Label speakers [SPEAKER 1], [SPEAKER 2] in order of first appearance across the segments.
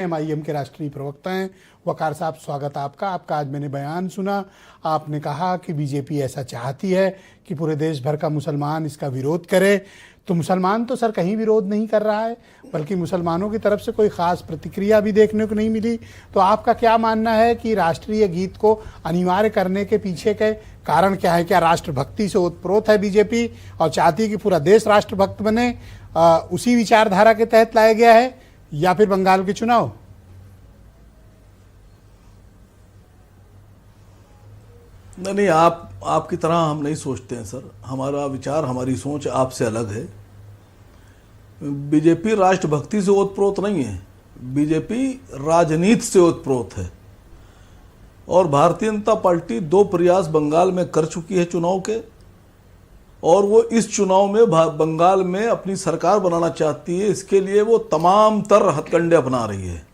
[SPEAKER 1] MIM के राष्ट्रीय प्रवक्ता हैं। वकार साहब, स्वागत आपका। आपका आज मैंने बयान सुना, आपने कहा कि बीजेपी ऐसा चाहती है कि पूरे देश भर का मुसलमान इसका विरोध करे। तो मुसलमान तो सर कहीं विरोध नहीं कर रहा है, बल्कि मुसलमानों की तरफ से कोई ख़ास प्रतिक्रिया भी देखने को नहीं मिली। तो आपका क्या मानना है कि राष्ट्रीय गीत को अनिवार्य करने के पीछे के कारण क्या है? क्या राष्ट्रभक्ति से ओतप्रोत है बीजेपी और चाहती है कि पूरा देश राष्ट्रभक्त बने, उसी विचारधारा के तहत लाया गया है, या फिर बंगाल के चुनाव?
[SPEAKER 2] नहीं, आपकी तरह हम नहीं सोचते हैं सर। हमारा विचार, हमारी सोच आपसे अलग है। बीजेपी राष्ट्रभक्ति से ओतप्रोत नहीं है, बीजेपी राजनीति से ओतप्रोत है। और भारतीय जनता पार्टी 2 प्रयास बंगाल में कर चुकी है चुनाव के, और वो इस चुनाव में बंगाल में अपनी सरकार बनाना चाहती है। इसके लिए वो तमाम तर हथकंडे अपना रही है।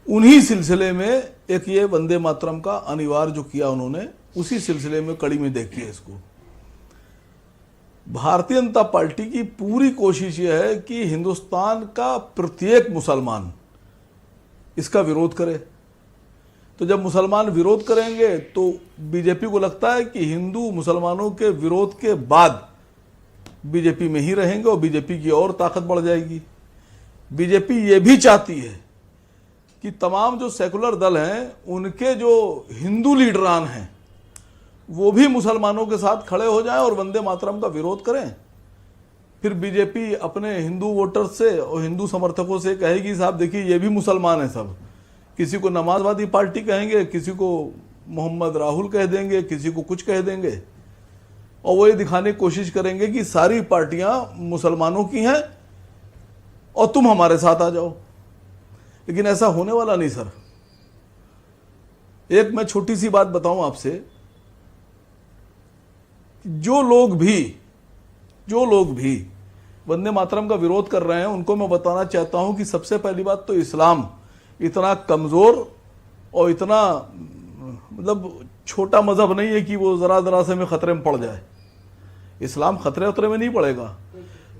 [SPEAKER 2] उन्हीं सिलसिले में एक ये वंदे मातरम का अनिवार्य जो किया उन्होंने, उसी सिलसिले में कड़ी में देखिए इसको। भारतीय जनता पार्टी की पूरी कोशिश ये है कि हिंदुस्तान का प्रत्येक मुसलमान इसका विरोध करे। तो जब मुसलमान विरोध करेंगे तो बीजेपी को लगता है कि हिंदू मुसलमानों के विरोध के बाद बीजेपी में ही रहेंगे और बीजेपी की और ताकत बढ़ जाएगी। बीजेपी ये भी चाहती है कि तमाम जो सेकुलर दल हैं, उनके जो हिंदू लीडरान हैं, वो भी मुसलमानों के साथ खड़े हो जाएं और वंदे मातरम का विरोध करें। फिर बीजेपी अपने हिंदू वोटर्स से और हिंदू समर्थकों से कहेगी, साहब देखिए ये भी मुसलमान हैं सब। किसी को नमाजवादी पार्टी कहेंगे, किसी को मोहम्मद राहुल कह देंगे, किसी को कुछ कह देंगे, और वो ये दिखाने की कोशिश करेंगे कि सारी पार्टियां मुसलमानों की हैं और तुम हमारे साथ आ जाओ। लेकिन ऐसा होने वाला नहीं सर। एक मैं छोटी सी बात बताऊं आपसे, जो लोग भी वंदे मातरम का विरोध कर रहे हैं, उनको मैं बताना चाहता हूं कि सबसे पहली बात तो इस्लाम इतना कमजोर और इतना मतलब छोटा मजहब नहीं है कि वो जरा से में खतरे में पड़ जाए। इस्लाम खतरे में नहीं पड़ेगा।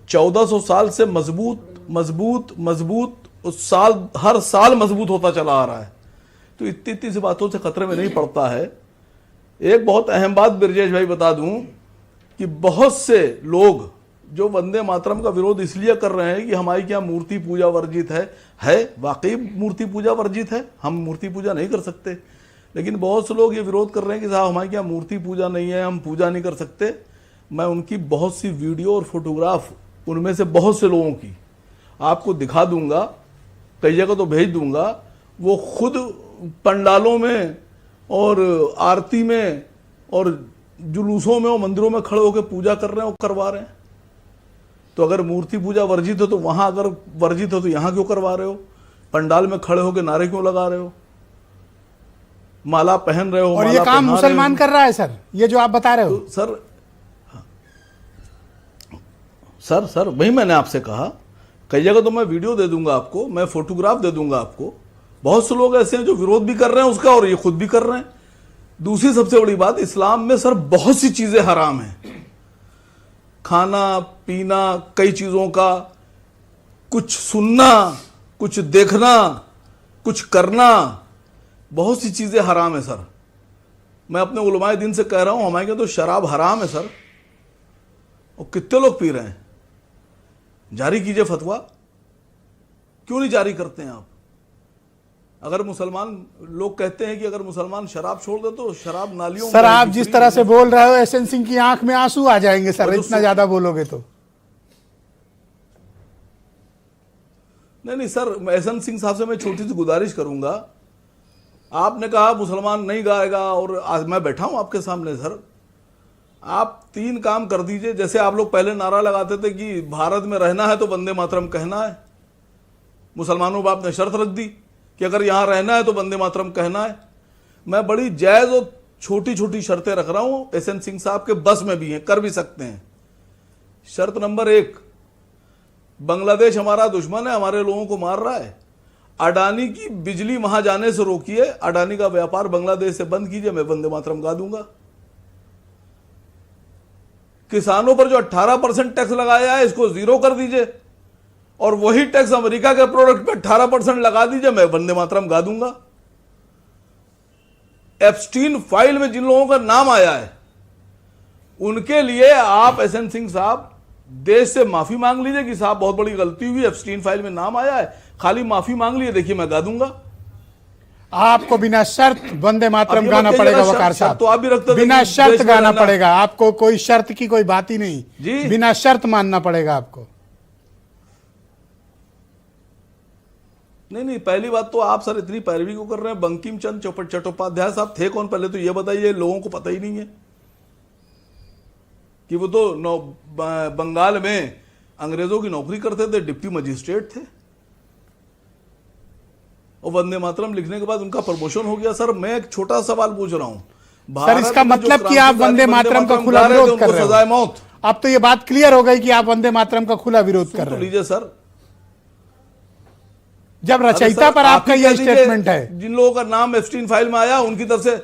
[SPEAKER 2] 1400 साल से मजबूत साल हर साल मजबूत होता चला आ रहा है। तो इतनी सी बातों से खतरे में नहीं पड़ता है। एक बहुत अहम बात ब्रजेश भाई बता दूं कि बहुत से लोग जो वंदे मातरम का विरोध इसलिए कर रहे हैं कि हमारी क्या मूर्ति पूजा वर्जित है। वाकई मूर्ति पूजा वर्जित है, हम मूर्ति पूजा नहीं कर सकते। लेकिन बहुत से लोग ये विरोध कर रहे हैं कि साहब हमारी क्या मूर्ति पूजा नहीं है, हम पूजा नहीं कर सकते। मैं उनकी बहुत सी वीडियो और फोटोग्राफ, उनमें से बहुत से लोगों की आपको दिखा दूंगा, कई जगह तो भेज दूंगा। वो खुद पंडालों में और आरती में और जुलूसों में और मंदिरों में खड़े होकर पूजा कर रहे हैं और करवा रहे हैं। तो अगर मूर्ति पूजा वर्जित हो तो वहां अगर वर्जित हो तो यहां क्यों करवा रहे हो? पंडाल में खड़े होकर नारे क्यों लगा रहे हो? माला पहन रहे हो,
[SPEAKER 1] और ये काम मुसलमान कर रहा है सर, ये जो आप बता रहे हो?
[SPEAKER 2] तो सर वही मैंने आपसे कहा, कई जगह तो मैं वीडियो दे दूंगा आपको, मैं फोटोग्राफ दे दूंगा आपको। बहुत से लोग ऐसे हैं जो विरोध भी कर रहे हैं उसका और ये खुद भी कर रहे हैं। दूसरी सबसे बड़ी बात, इस्लाम में सर बहुत सी चीजें हराम हैं। खाना पीना, कई चीजों का, कुछ सुनना, कुछ देखना, कुछ करना, बहुत सी चीजें हराम है सर। मैं अपने उलमाए दिन से कह रहा हूं, हमारे यहाँ तो शराब हराम है सर, और कितने लोग पी रहे हैं। जारी कीजिए फतवा, क्यों नहीं जारी करते हैं आप? अगर मुसलमान लोग कहते हैं कि अगर मुसलमान शराब छोड़ दे तो शराब नालियों।
[SPEAKER 1] सर आप जिस तरह से बोल रहे हो, एसएन सिंह की आंख में आंसू आ जाएंगे सर, इतना ज्यादा बोलोगे तो।
[SPEAKER 2] नहीं सर, एसएन सिंह साहब से मैं छोटी सी गुजारिश करूंगा। आपने कहा मुसलमान नहीं गाएगा, और आज मैं बैठा हूं आपके सामने सर। आप 3 काम कर दीजिए। जैसे आप लोग पहले नारा लगाते थे कि भारत में रहना है तो वंदे मातरम कहना है, मुसलमानों पर आपने शर्त रख दी कि अगर यहां रहना है तो वंदे मातरम कहना है। मैं बड़ी जायज और छोटी छोटी शर्तें रख रहा हूं, एसएन सिंह साहब के बस में भी हैं, कर भी सकते हैं। शर्त नंबर 1, बांग्लादेश हमारा दुश्मन है, हमारे लोगों को मार रहा है। अडानी की बिजली वहां जाने से रोकिए, अडानी का व्यापार बांग्लादेश से बंद कीजिए, मैं वंदे मातरम गा दूंगा। किसानों पर जो 18% टैक्स लगाया है इसको 0 कर दीजिए, और वही टैक्स अमेरिका के प्रोडक्ट पे 18% लगा दीजिए, मैं वंदे मातरम गा दूंगा। एप्स्टीन फाइल में जिन लोगों का नाम आया है उनके लिए आप एसएन सिंह साहब देश से माफी मांग लीजिए कि साहब बहुत बड़ी गलती हुई, एप्स्टीन फाइल में नाम आया है, खाली माफी मांग लीजिए, देखिए मैं गा दूंगा।
[SPEAKER 1] आपको बिना शर्त वंदे मातरम
[SPEAKER 2] अब ये
[SPEAKER 1] गाना
[SPEAKER 2] बताइए
[SPEAKER 1] पड़ेगा
[SPEAKER 2] ना,
[SPEAKER 1] वकार
[SPEAKER 2] शर्त
[SPEAKER 1] साहब।
[SPEAKER 2] तो आप भी रखते थे
[SPEAKER 1] बिना
[SPEAKER 2] कि
[SPEAKER 1] शर्त
[SPEAKER 2] देश में
[SPEAKER 1] गाना
[SPEAKER 2] रहना।
[SPEAKER 1] पड़ेगा आपको, कोई शर्त की कोई बात ही नहीं
[SPEAKER 2] जी।
[SPEAKER 1] बिना शर्त मानना पड़ेगा आपको।
[SPEAKER 2] नहीं, पहली बात तो आप सर इतनी पैरवी को कर रहे हैं। बंकिम चंद्र चट्टोपाध्याय साहब थे कौन पहले तो ये बताइए, लोगों को पता ही नहीं है कि वो तो बंगाल में अंग्रेजों की नौकरी करते थे, डिप्टी मजिस्ट्रेट थे, और वंदे मातरम लिखने के बाद उनका प्रमोशन हो गया। सर मैं एक छोटा सवाल पूछ रहा हूं,
[SPEAKER 1] सर इसका मतलब कि आप वंदे मातरम का खुला
[SPEAKER 2] गा रहे थे,
[SPEAKER 1] विरोध कर
[SPEAKER 2] उनको
[SPEAKER 1] रहे
[SPEAKER 2] सजाए
[SPEAKER 1] हो।
[SPEAKER 2] मौत।
[SPEAKER 1] अब तो ये बात क्लियर हो गई कि आप वंदे मातरम का खुला विरोध कर
[SPEAKER 2] तो
[SPEAKER 1] रहे हो।
[SPEAKER 2] लीजिए सर,
[SPEAKER 1] जब
[SPEAKER 2] अरे
[SPEAKER 1] रचयिता
[SPEAKER 2] सर,
[SPEAKER 1] पर
[SPEAKER 2] आप
[SPEAKER 1] आपका
[SPEAKER 2] ही
[SPEAKER 1] ये
[SPEAKER 2] कह दीजिए,
[SPEAKER 1] स्टेटमेंट है,
[SPEAKER 2] जिन लोगों का नाम एप्स्टीन फाइल में आया उनकी तरफ से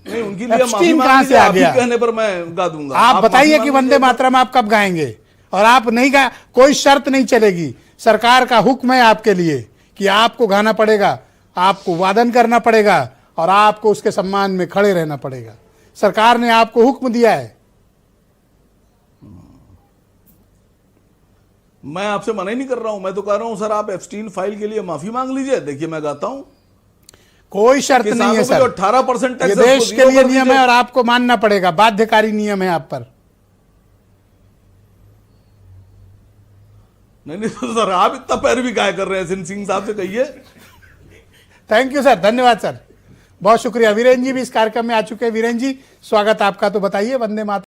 [SPEAKER 2] नहीं, उनके लिए माफी
[SPEAKER 1] एप्स्टीन
[SPEAKER 2] मांग
[SPEAKER 1] कहां
[SPEAKER 2] लीजिए,
[SPEAKER 1] से आ
[SPEAKER 2] आप ही
[SPEAKER 1] गया?
[SPEAKER 2] कहने पर मैं गा दूंगा।
[SPEAKER 1] आप बताइए
[SPEAKER 2] माफी
[SPEAKER 1] कि
[SPEAKER 2] मांग
[SPEAKER 1] वंदे
[SPEAKER 2] लीजिए।
[SPEAKER 1] मातरम आप कब गाएंगे, और आप नहीं गा, कोई शर्त नहीं चलेगी। सरकार का हुक्म है आपके लिए कि आपको गाना पड़ेगा, आपको वादन करना पड़ेगा और आपको उसके सम्मान में खड़े रहना पड़ेगा। सरकार ने आपको हुक्म दिया है।
[SPEAKER 2] मैं आपसे मना ही नहीं कर रहा हूं, मैं तो कह रहा हूं सर आप एप्स्टीन फाइल के लिए माफी मांग लीजिए, देखिए मैं गाता हूं।
[SPEAKER 1] कोई शर्त नहीं है सर,
[SPEAKER 2] 18%
[SPEAKER 1] ये
[SPEAKER 2] टैक्स
[SPEAKER 1] देश के लिए नियम है और आपको मानना पड़ेगा, बाध्यकारी नियम है आप पर।
[SPEAKER 2] नहीं तो सर आप इतना पैरवी काय कर रहे हैं, सिंह साहब से कहिए।
[SPEAKER 1] थैंक यू सर, धन्यवाद सर, बहुत शुक्रिया। वीरेंद्र जी भी इस कार्यक्रम में आ चुके हैं। वीरेंद्र जी स्वागत आपका, तो बताइए वंदे मातरम